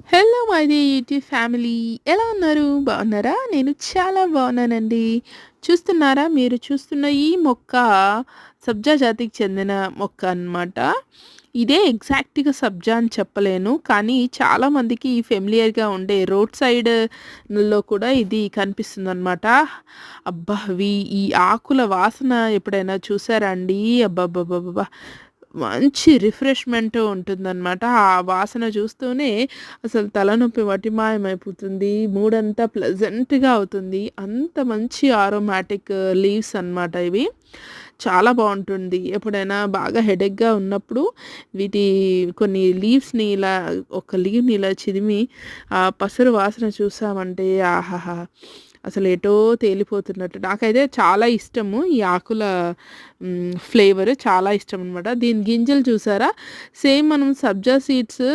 Hello my YouTube family, ఎలా ఉన్నారు? బాగున్నారా? నేను చాలా బాగున్నానండి. చూస్తున్నారా? మీరు చూస్తున్న ఈ మొక్క సబ్జా జాతికి చెందిన మొక్క అన్నమాట. ఇదే ఎగ్జాక్ట్‌గా సబ్జా అని చెప్పలేను. కానీ చాలామందికి ఫెమిలియర్‌గా ఉండే రోడ్ సైడ్‌లో కూడా ఇది కనిపిస్తుందనమాట. అబ్బా! ఈ ఆకుల వాసన ఎప్పుడైనా చూసారా అండి? అబ్బబ్బబ్బబ్బా! మంచి రిఫ్రెష్‌మెంట్ ఉంటుందనమాట. ఆ వాసన చూస్తూనే అసలు తలనొప్పి మటిమాయమైపోతుంది. మూడంతా ప్లెజెంట్‌గా అవుతుంది. అంత మంచి ఆరోమాటిక్ లీవ్స్ అనమాట ఇవి. చాలా బావుంటుంది. ఎప్పుడైనా బాగా హెడేక్‌గా ఉన్నప్పుడు వీటి కొన్ని లీవ్స్‌ని ఇలా ఒక లీవ్‌ని ఇలా చిదిమి ఆ పసరు వాసన చూసామంటే ఆహాహా! అసలు ఎటో తేలిపోతున్నట్టు. నాకైతే చాలా ఇష్టము ఈ ఆకుల ఫ్లేవర్ చాలా ఇష్టమనమాట. దీని గింజలు చూసారా? సేమ్ మనం సబ్జా సీడ్స్